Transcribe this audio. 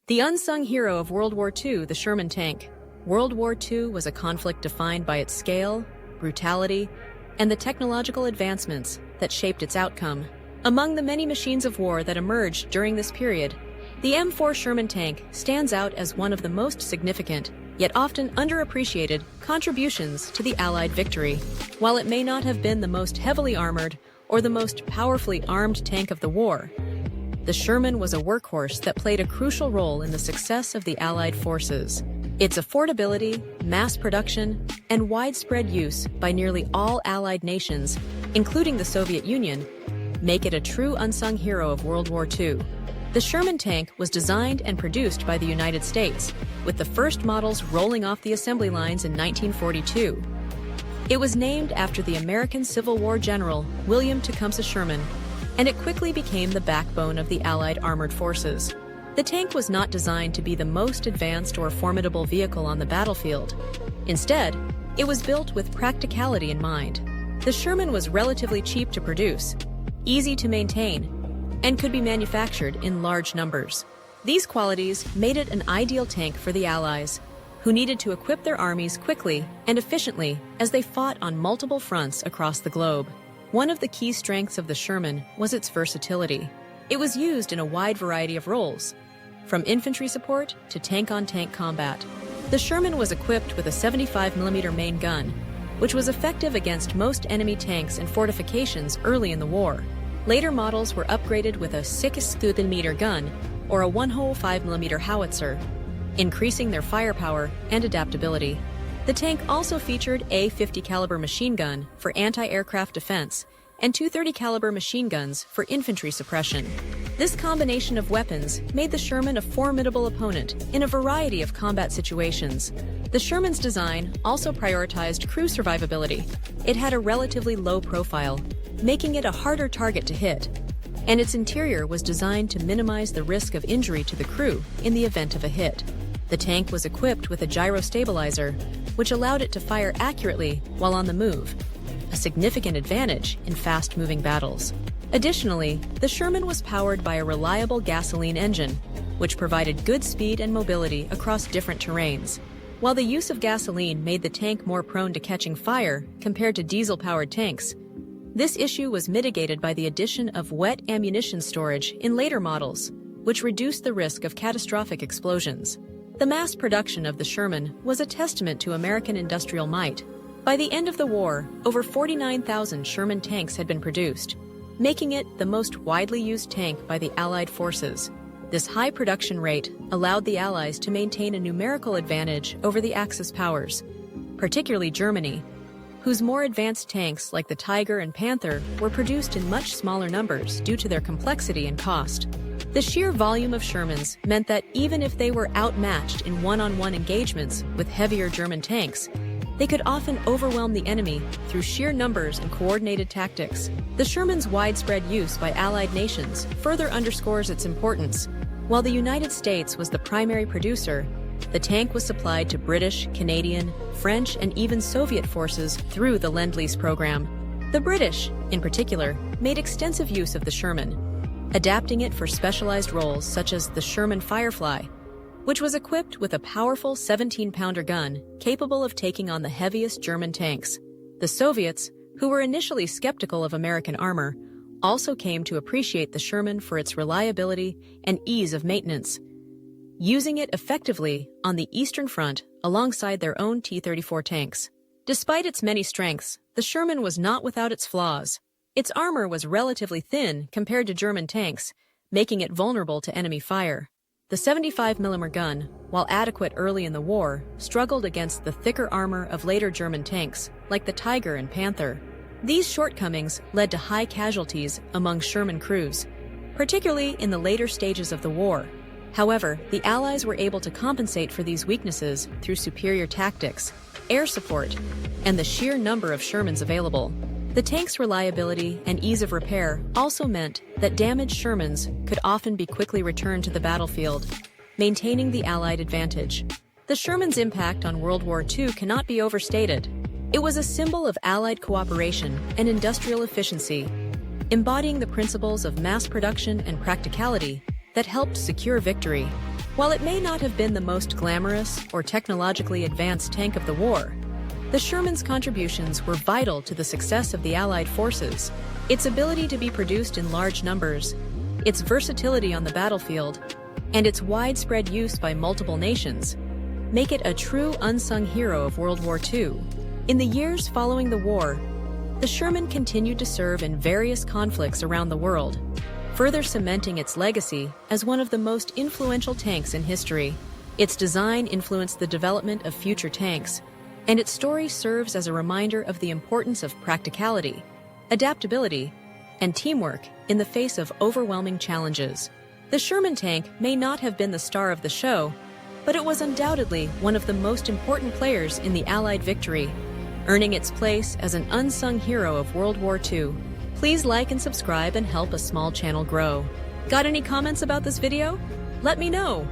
The unsung hero of World War II, the Sherman tank. World War II was a conflict defined by its scale, brutality, and the technological advancements that shaped its outcome. Among the many machines of war that emerged during this period, the M4 Sherman tank stands out as one of the most significant, yet often underappreciated, contributions to the Allied victory. While it may not have been the most heavily armored or the most powerfully armed tank of the war, the Sherman was a workhorse that played a crucial role in the success of the Allied forces. Its affordability, mass production, and widespread use by nearly all Allied nations, including the Soviet Union, make it a true unsung hero of World War II. The Sherman tank was designed and produced by the United States, with the first models rolling off the assembly lines in 1942. It was named after the American Civil War general William Tecumseh Sherman, and it quickly became the backbone of the Allied armored forces. The tank was not designed to be the most advanced or formidable vehicle on the battlefield. Instead, it was built with practicality in mind. The Sherman was relatively cheap to produce, easy to maintain, and could be manufactured in large numbers. These qualities made it an ideal tank for the Allies, who needed to equip their armies quickly and efficiently as they fought on multiple fronts across the globe. One of the key strengths of the Sherman was its versatility. It was used in a wide variety of roles, from infantry support to tank-on-tank combat. The Sherman was equipped with a 75mm main gun, which was effective against most enemy tanks and fortifications early in the war. Later models were upgraded with a 6mm gun or a 1-hole 5mm howitzer, increasing their firepower and adaptability. The tank also featured a 50 caliber machine gun for anti-aircraft defense and two 30 caliber machine guns for infantry suppression. This combination of weapons made the Sherman a formidable opponent in a variety of combat situations. The Sherman's design also prioritized crew survivability. It had a relatively low profile, making it a harder target to hit, and its interior was designed to minimize the risk of injury to the crew in the event of a hit. The tank was equipped with a gyro stabilizer, which allowed it to fire accurately while on the move, a significant advantage in fast-moving battles. Additionally, the Sherman was powered by a reliable gasoline engine, which provided good speed and mobility across different terrains. While the use of gasoline made the tank more prone to catching fire compared to diesel-powered tanks, this issue was mitigated by the addition of wet ammunition storage in later models, which reduced the risk of catastrophic explosions. The mass production of the Sherman was a testament to American industrial might. By the end of the war, over 49,000 Sherman tanks had been produced, making it the most widely used tank by the Allied forces. This high production rate allowed the Allies to maintain a numerical advantage over the Axis powers, particularly Germany, whose more advanced tanks like the Tiger and Panther were produced in much smaller numbers due to their complexity and cost. The sheer volume of Shermans meant that even if they were outmatched in one-on-one engagements with heavier German tanks, they could often overwhelm the enemy through sheer numbers and coordinated tactics. The Sherman's widespread use by Allied nations further underscores its importance. While the United States was the primary producer, the tank was supplied to British, Canadian, French, and even Soviet forces through the Lend-Lease program. The British, in particular, made extensive use of the Sherman, adapting it for specialized roles such as the Sherman Firefly, which was equipped with a powerful 17-pounder gun capable of taking on the heaviest German tanks. The Soviets, who were initially skeptical of American armor, also came to appreciate the Sherman for its reliability and ease of maintenance, using it effectively on the Eastern Front alongside their own T-34 tanks. Despite its many strengths, the Sherman was not without its flaws. Its armor was relatively thin compared to German tanks, making it vulnerable to enemy fire. The 75mm gun, while adequate early in the war, struggled against the thicker armor of later German tanks, like the Tiger and Panther. These shortcomings led to high casualties among Sherman crews, particularly in the later stages of the war. However, the Allies were able to compensate for these weaknesses through superior tactics, air support, and the sheer number of Shermans available. The tank's reliability and ease of repair also meant that damaged Shermans could often be quickly returned to the battlefield, maintaining the Allied advantage. The Sherman's impact on World War II cannot be overstated. It was a symbol of Allied cooperation and industrial efficiency, embodying the principles of mass production and practicality that helped secure victory. While it may not have been the most glamorous or technologically advanced tank of the war, the Sherman's contributions were vital to the success of the Allied forces. Its ability to be produced in large numbers, its versatility on the battlefield, and its widespread use by multiple nations make it a true unsung hero of World War II. In the years following the war, the Sherman continued to serve in various conflicts around the world, further cementing its legacy as one of the most influential tanks in history. Its design influenced the development of future tanks, and its story serves as a reminder of the importance of practicality, adaptability, and teamwork in the face of overwhelming challenges. The Sherman tank may not have been the star of the show, but it was undoubtedly one of the most important players in the Allied victory, earning its place as an unsung hero of World War II. Please like and subscribe and help a small channel grow. Got any comments about this video? Let me know!